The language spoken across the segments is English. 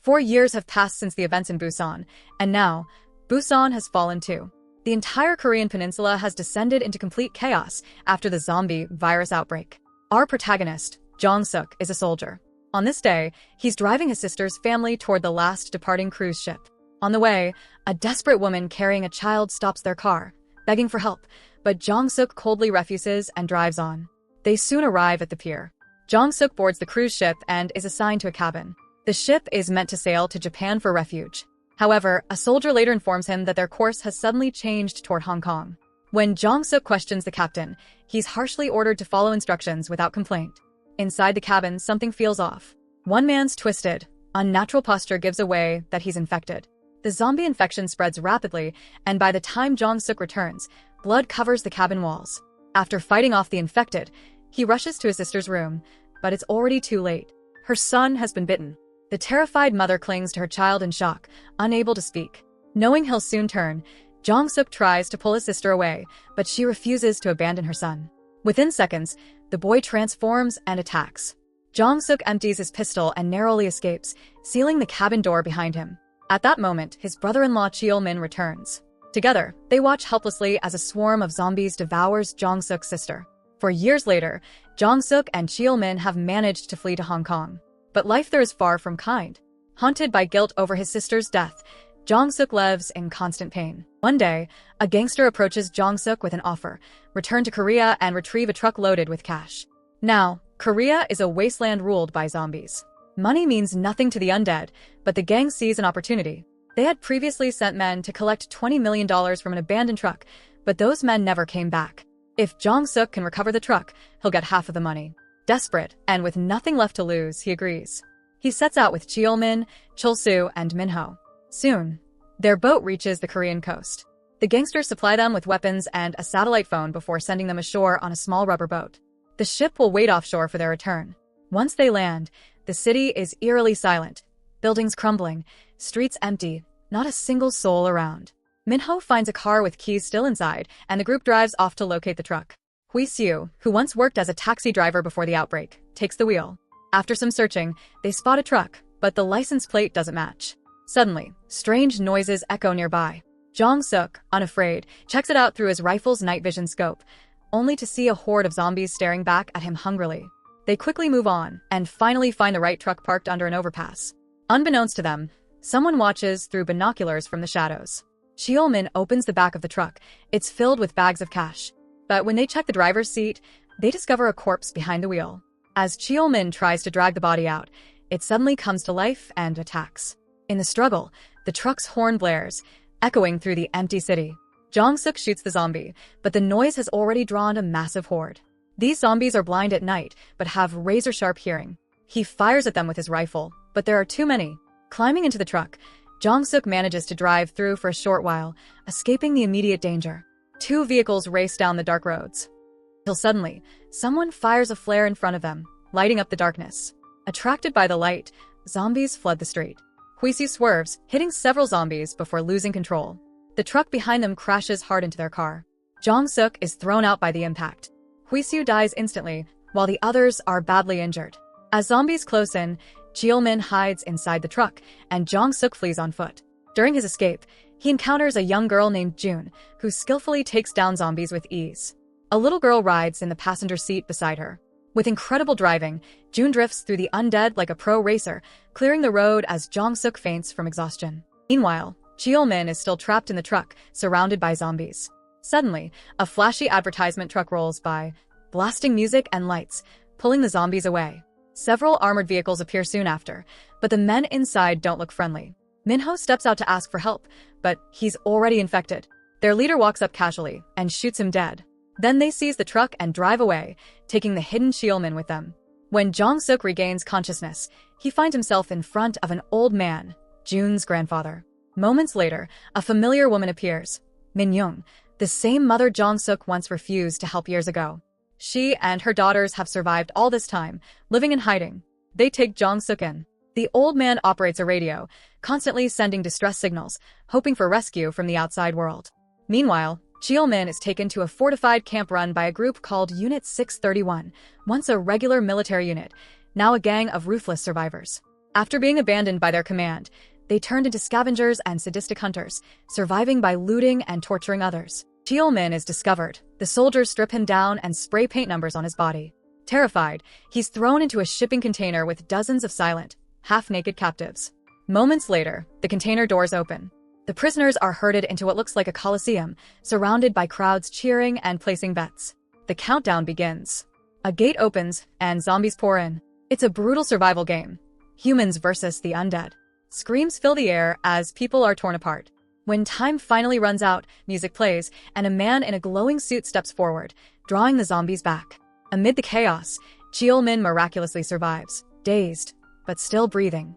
4 years have passed since the events in Busan, and now, Busan has fallen too. The entire Korean peninsula has descended into complete chaos after the zombie virus outbreak. Our protagonist, Jung Seok, is a soldier. On this day, he's driving his sister's family toward the last departing cruise ship. On the way, a desperate woman carrying a child stops their car, begging for help, but Jung Seok coldly refuses and drives on. They soon arrive at the pier. Jung Seok boards the cruise ship and is assigned to a cabin. The ship is meant to sail to Japan for refuge. However, a soldier later informs him that their course has suddenly changed toward Hong Kong. When Jung Seok questions the captain, he's harshly ordered to follow instructions without complaint. Inside the cabin, something feels off. One man's twisted, unnatural posture gives away that he's infected. The zombie infection spreads rapidly, and by the time Jung Seok returns, blood covers the cabin walls. After fighting off the infected, he rushes to his sister's room, but it's already too late. Her son has been bitten. The terrified mother clings to her child in shock, unable to speak. Knowing he'll soon turn, Jung Seok tries to pull his sister away, but she refuses to abandon her son. Within seconds, the boy transforms and attacks. Jung Seok empties his pistol and narrowly escapes, sealing the cabin door behind him. At that moment, his brother-in-law Cheol-min returns. Together, they watch helplessly as a swarm of zombies devours Jung Seok's sister. 4 years later, Jung Seok and Cheol-min have managed to flee to Hong Kong. But life there is far from kind. Haunted by guilt over his sister's death, Jung Seok lives in constant pain. One day, a gangster approaches Jung Seok with an offer: return to Korea and retrieve a truck loaded with cash. Now, Korea is a wasteland ruled by zombies. Money means nothing to the undead, but the gang sees an opportunity. They had previously sent men to collect $20 million from an abandoned truck, but those men never came back. If Jung Seok can recover the truck, he'll get half of the money. Desperate, and with nothing left to lose, he agrees. He sets out with Cheol-min, Chol-soo, and Min-ho. Soon, their boat reaches the Korean coast. The gangsters supply them with weapons and a satellite phone before sending them ashore on a small rubber boat. The ship will wait offshore for their return. Once they land, the city is eerily silent. Buildings crumbling, streets empty, not a single soul around. Min-ho finds a car with keys still inside, and the group drives off to locate the truck. Hui-soo, who once worked as a taxi driver before the outbreak, takes the wheel. After some searching, they spot a truck, but the license plate doesn't match. Suddenly, strange noises echo nearby. Jung Seok, unafraid, checks it out through his rifle's night vision scope, only to see a horde of zombies staring back at him hungrily. They quickly move on, and finally find the right truck parked under an overpass. Unbeknownst to them, someone watches through binoculars from the shadows. Cheol-min opens the back of the truck. It's filled with bags of cash. But when they check the driver's seat, they discover a corpse behind the wheel. As Cheol-min tries to drag the body out, it suddenly comes to life and attacks. In the struggle, the truck's horn blares, echoing through the empty city. Jung Seok shoots the zombie, but the noise has already drawn a massive horde. These zombies are blind at night, but have razor-sharp hearing. He fires at them with his rifle, but there are too many. Climbing into the truck, Jung Seok manages to drive through for a short while, escaping the immediate danger. 2 vehicles race down the dark roads. Till suddenly, someone fires a flare in front of them, lighting up the darkness. Attracted by the light, zombies flood the street. Hui-soo swerves, hitting several zombies before losing control. The truck behind them crashes hard into their car. Jung Seok is thrown out by the impact. Hui-soo dies instantly, while the others are badly injured. As zombies close in, Cheol-min hides inside the truck, and Jung Seok flees on foot. During his escape, he encounters a young girl named June, who skillfully takes down zombies with ease. A little girl rides in the passenger seat beside her. With incredible driving, June drifts through the undead like a pro racer, clearing the road as Jung Seok faints from exhaustion. Meanwhile, Cheol-min is still trapped in the truck, surrounded by zombies. Suddenly, a flashy advertisement truck rolls by, blasting music and lights, pulling the zombies away. Several armored vehicles appear soon after, but the men inside don't look friendly. Min-ho steps out to ask for help, but he's already infected. Their leader walks up casually and shoots him dead. Then they seize the truck and drive away, taking the hidden Cheol-min with them. When Jung Seok regains consciousness, he finds himself in front of an old man, June's grandfather. Moments later, a familiar woman appears, Min-young, the same mother Jung Seok once refused to help years ago. She and her daughters have survived all this time, living in hiding. They take Jung Seok in. The old man operates a radio, constantly sending distress signals, hoping for rescue from the outside world. Meanwhile, Cheol-min is taken to a fortified camp run by a group called Unit 631, once a regular military unit, now a gang of ruthless survivors. After being abandoned by their command, they turned into scavengers and sadistic hunters, surviving by looting and torturing others. Cheol-min is discovered. The soldiers strip him down and spray paint numbers on his body. Terrified, he's thrown into a shipping container with dozens of silent, half-naked captives. Moments later, the container doors open. The prisoners are herded into what looks like a coliseum, surrounded by crowds cheering and placing bets. The countdown begins. A gate opens, and zombies pour in. It's a brutal survival game. Humans versus the undead. Screams fill the air as people are torn apart. When time finally runs out, music plays, and a man in a glowing suit steps forward, drawing the zombies back. Amid the chaos, Cheol-min miraculously survives, dazed, but still breathing.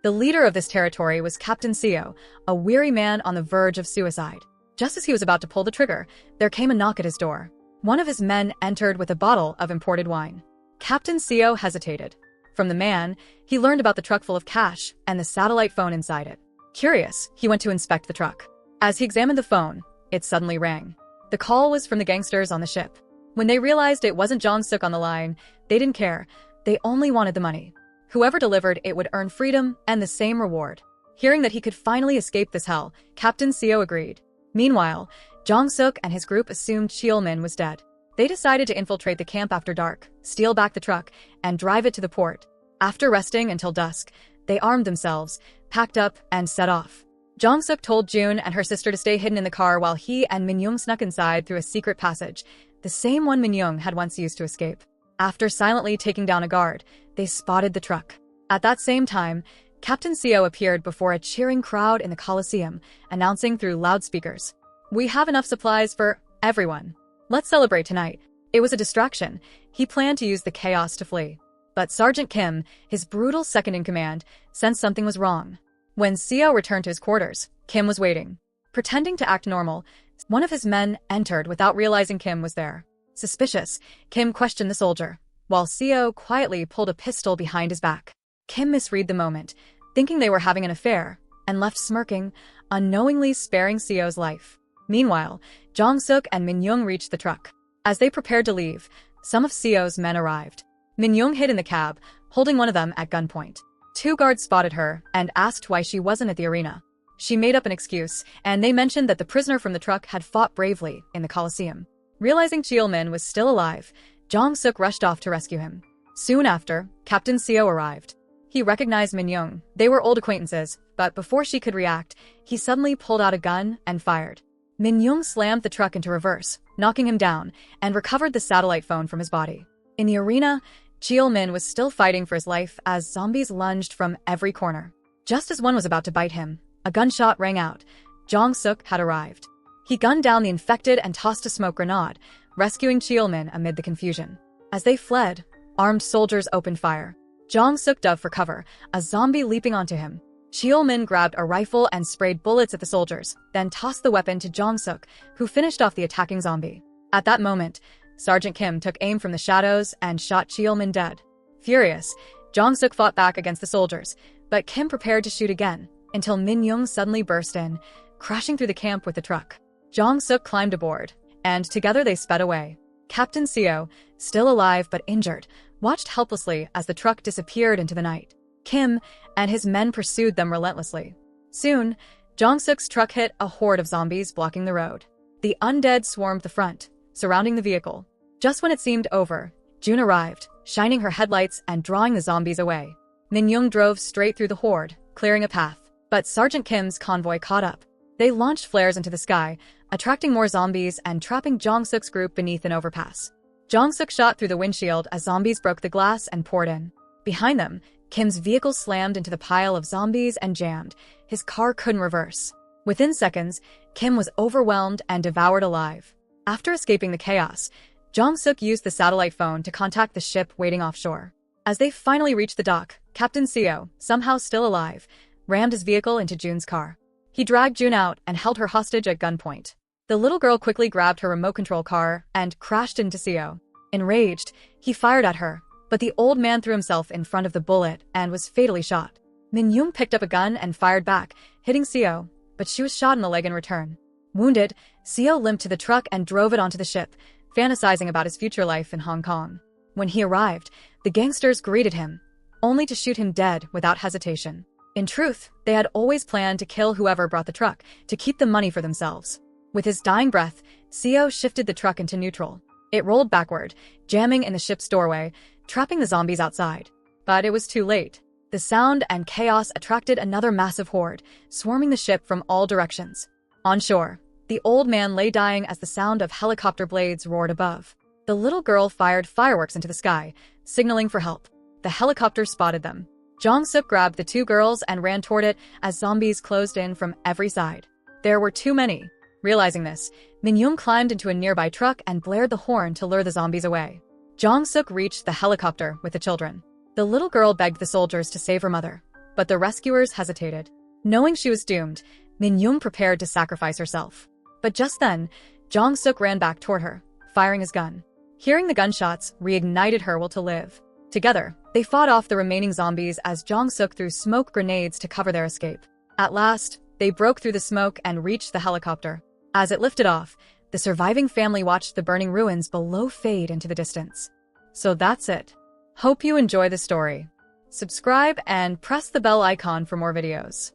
The leader of this territory was Captain Seok, a weary man on the verge of suicide. Just as he was about to pull the trigger, there came a knock at his door. One of his men entered with a bottle of imported wine. Captain Seok hesitated. From the man, he learned about the truck full of cash and the satellite phone inside it. Curious, he went to inspect the truck. As he examined the phone, it suddenly rang. The call was from the gangsters on the ship. When they realized it wasn't Jung Seok on the line, they didn't care. They only wanted the money. Whoever delivered it would earn freedom and the same reward. Hearing that he could finally escape this hell, Captain Seok agreed. Meanwhile, Jung Seok and his group assumed Cheol-min was dead. They decided to infiltrate the camp after dark, steal back the truck, and drive it to the port. After resting until dusk, they armed themselves, packed up, and set off. Jung Seok told June and her sister to stay hidden in the car while he and Min-young snuck inside through a secret passage, the same one Min-young had once used to escape. After silently taking down a guard, they spotted the truck. At that same time, Captain Seok appeared before a cheering crowd in the Coliseum, announcing through loudspeakers, "We have enough supplies for everyone. Let's celebrate tonight." It was a distraction. He planned to use the chaos to flee. But Sergeant Kim, his brutal second-in-command, sensed something was wrong. When Seok returned to his quarters, Kim was waiting. Pretending to act normal, one of his men entered without realizing Kim was there. Suspicious, Kim questioned the soldier, while Seok quietly pulled a pistol behind his back. Kim misread the moment, thinking they were having an affair, and left smirking, unknowingly sparing Seok's life. Meanwhile, Jung Seok and Min-young reached the truck. As they prepared to leave, some of Seok's men arrived. Min-young hid in the cab, holding one of them at gunpoint. 2 guards spotted her and asked why she wasn't at the arena. She made up an excuse, and they mentioned that the prisoner from the truck had fought bravely in the Coliseum. Realizing Cheol-min was still alive, Jung Seok rushed off to rescue him. Soon after, Captain Seok arrived. He recognized Min-young. They were old acquaintances, but before she could react, he suddenly pulled out a gun and fired. Min-young slammed the truck into reverse, knocking him down, and recovered the satellite phone from his body. In the arena, Cheol-min was still fighting for his life as zombies lunged from every corner. Just as one was about to bite him, a gunshot rang out. Jung Seok had arrived. He gunned down the infected and tossed a smoke grenade, rescuing Cheol-min amid the confusion. As they fled, armed soldiers opened fire. Jung Seok dove for cover, a zombie leaping onto him. Cheol-min grabbed a rifle and sprayed bullets at the soldiers, then tossed the weapon to Jung Seok, who finished off the attacking zombie. At that moment, Sergeant Kim took aim from the shadows and shot Cheol-min dead. Furious, Jung Seok fought back against the soldiers, but Kim prepared to shoot again, until Min-young suddenly burst in, crashing through the camp with the truck. Jung Seok climbed aboard, and together they sped away. Captain Seok, still alive but injured, watched helplessly as the truck disappeared into the night. Kim and his men pursued them relentlessly. Soon, Jung Seok's truck hit a horde of zombies blocking the road. The undead swarmed the front, surrounding the vehicle. Just when it seemed over, June arrived, shining her headlights and drawing the zombies away. Min-young drove straight through the horde, clearing a path. But Sergeant Kim's convoy caught up. They launched flares into the sky, attracting more zombies and trapping Jung Seok's group beneath an overpass. Jung Seok shot through the windshield as zombies broke the glass and poured in. Behind them, Kim's vehicle slammed into the pile of zombies and jammed. His car couldn't reverse. Within seconds, Kim was overwhelmed and devoured alive. After escaping the chaos, Jung Seok used the satellite phone to contact the ship waiting offshore. As they finally reached the dock, Captain Seok, somehow still alive, rammed his vehicle into June's car. He dragged June out and held her hostage at gunpoint. The little girl quickly grabbed her remote control car and crashed into Seok. Enraged, he fired at her, but the old man threw himself in front of the bullet and was fatally shot. Min-young picked up a gun and fired back, hitting Seok, but she was shot in the leg in return. Wounded, Seok limped to the truck and drove it onto the ship, fantasizing about his future life in Hong Kong. When he arrived, the gangsters greeted him. only to shoot him dead without hesitation. In truth, they had always planned to kill whoever brought the truck to keep the money for themselves. With his dying breath, Seo shifted the truck into neutral. It rolled backward, jamming in the ship's doorway, trapping the zombies outside. But it was too late. The sound and chaos attracted another massive horde, swarming the ship from all directions. On shore, the old man lay dying as the sound of helicopter blades roared above. The little girl fired fireworks into the sky, signaling for help. The helicopter spotted them. Jung Seok grabbed the two girls and ran toward it as zombies closed in from every side. There were too many. Realizing this, Min-young climbed into a nearby truck and blared the horn to lure the zombies away. Jung Seok reached the helicopter with the children. The little girl begged the soldiers to save her mother, but the rescuers hesitated. Knowing she was doomed, Min-young prepared to sacrifice herself. But just then, Jung Seok ran back toward her, firing his gun. Hearing the gunshots reignited her will to live. Together, they fought off the remaining zombies as Jung Seok threw smoke grenades to cover their escape. At last, they broke through the smoke and reached the helicopter. As it lifted off, the surviving family watched the burning ruins below fade into the distance. So that's it. Hope you enjoy the story. Subscribe and press the bell icon for more videos.